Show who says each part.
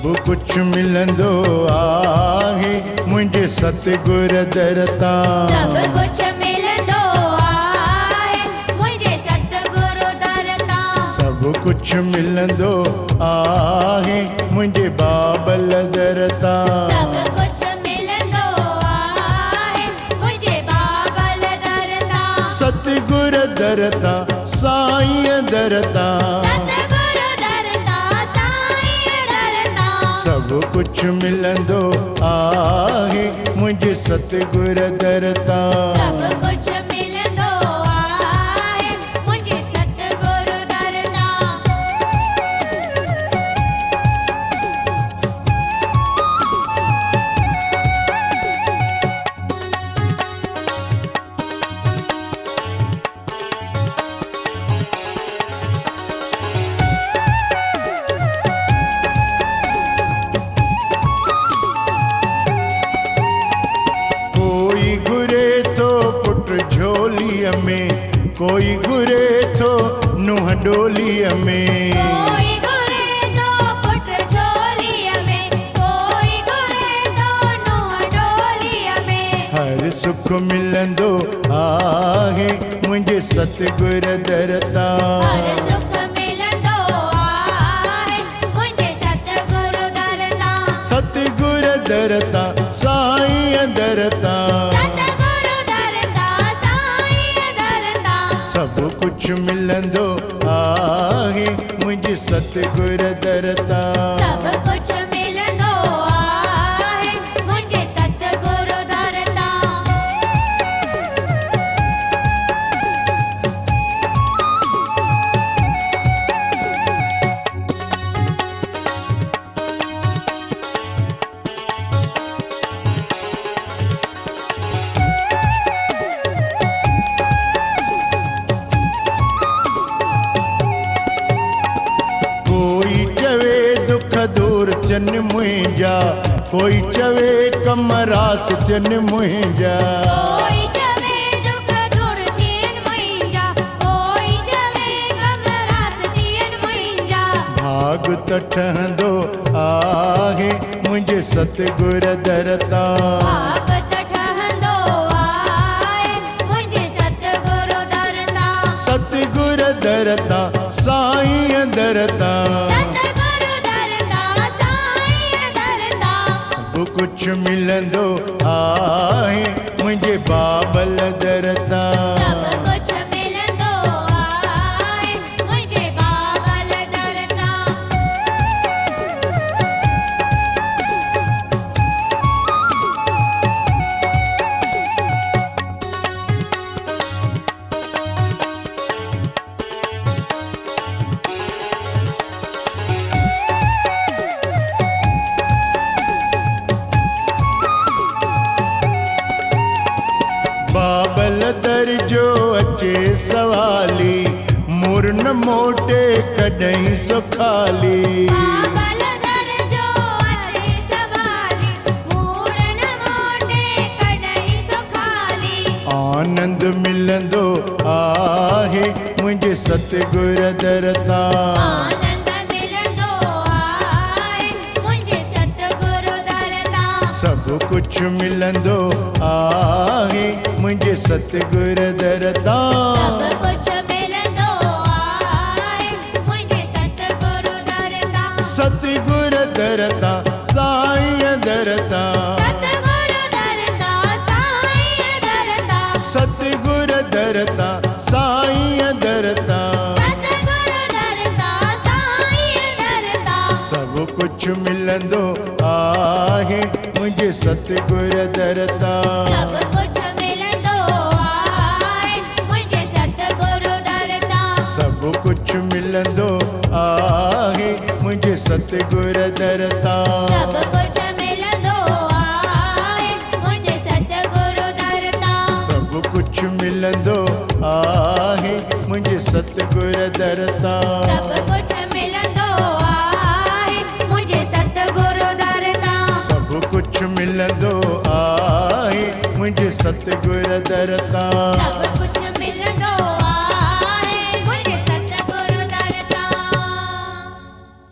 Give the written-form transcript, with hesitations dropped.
Speaker 1: सब कुछ मिलंदो आहे मुझे सतगुर दर तां।
Speaker 2: सब कुछ मिलंदो आहे मुझे सतगुरु दर तां।
Speaker 1: सब कुछ मिलंदो आहे मुझे बाबल दर तां।
Speaker 2: सब कुछ मिलंदो आहे मुझे बाबल दर तां।
Speaker 1: सतगुर दर तां साईं दर तां।
Speaker 2: सतगुरु दर तां साईं दर तां।
Speaker 1: सब कुछ मिलंदो आहे मुझे सतगुर दर तां।
Speaker 2: सब कुछ मिलंदो आहे मुझे सतगुरु दर तां।
Speaker 1: कोई घुरे तो पुट झोलीअ में, कोई घुरे तो नुंहं डोलीअ में।
Speaker 2: कोई घुरे तो पुट झोलीअ में, कोई घुरे तो नुंहं डोलीअ में।
Speaker 1: हर सुख मिलंदो आहे मुझे सतगुर दर तां।
Speaker 2: हर सुख मिलंदो आहे मुझे सतगुरु दर तां।
Speaker 1: सतगुर दर तां साईं दर तां।
Speaker 2: सतगुरु दर तां साईं दर तां।
Speaker 1: सब कुछ मिलंदो आहे मुझे सतगुर दर तां।
Speaker 2: सब कुछ मिलंदो आहे मुझे सतगुरु दर तां।
Speaker 1: कोई चवे दुख दूर थियन मुंहिंजा, कोई चवे कम रास थियन मुंहिंजा।
Speaker 2: कोई चवे दुख दूर थियन मुंहिंजा, कोई चवे गम रास थियन मुंहिंजा।
Speaker 1: भाग त ठहंदो आहे मुंहिंजे सतगुर दर तां।
Speaker 2: भाग त ठहंदो आहे मुंहिंजे सतगुरु दर तां।
Speaker 1: सतगुर दर तां साईं दर तां।
Speaker 2: सतगुरु दर तां साईं दर तां।
Speaker 1: सब कुछ मिलंदो आहे मुंहिंजे बाबल दर तां।
Speaker 2: सब कुछ मिलंदो आहे मुंहिंजे बाबल दर तां।
Speaker 1: बाबल दर जो अचे सवाली, मुर न मोटे कॾहिं सुखाली।
Speaker 2: बाबल दर जो अचे सवाली, मूर न मोटे कॾहिं सुखाली।
Speaker 1: आनंद मिलंदो आहे मुंहिंजे सतगुर दर तां।
Speaker 2: आनंद मिलंदो आहे मुंहिंजे सतगुरु दर तां।
Speaker 1: सब कुछ मिलंदो आहे मुंहिंजे सतगुर दर तां।
Speaker 2: सब कुछ मिलंदो आहे मुंहिंजे सतगुरु दर तां।
Speaker 1: सतगुर दर तां साईं दर तां।
Speaker 2: सतगुरु दर तां साईं दर तां।
Speaker 1: सतगुर दर तां साईं दर तां।
Speaker 2: सतगुरु दर तां साईं दर तां।
Speaker 1: सब कुछ मिलंदो आहे मुंहिंजे सतगुर दर तां।
Speaker 2: सब कुछ मिलंदो आहे मुंहिंजे सतगुरु दर तां।
Speaker 1: सब कुछ मिलंदो आहे मुंहिंजे सतगुर दर तां।
Speaker 2: सब कुछ मिलंदो आहे मुंहिंजे सतगुरु दर तां।
Speaker 1: सब कुछ मिलंदो आहे मुंहिंजे सतगुर दर तां।
Speaker 2: सब कुछ मिलंदो आहे मुंहिंजे सतगुरु दर तां।
Speaker 1: सब कुछ मिलंदो आहे मुंहिंजे सतगुर दर तां।
Speaker 2: सब कुछ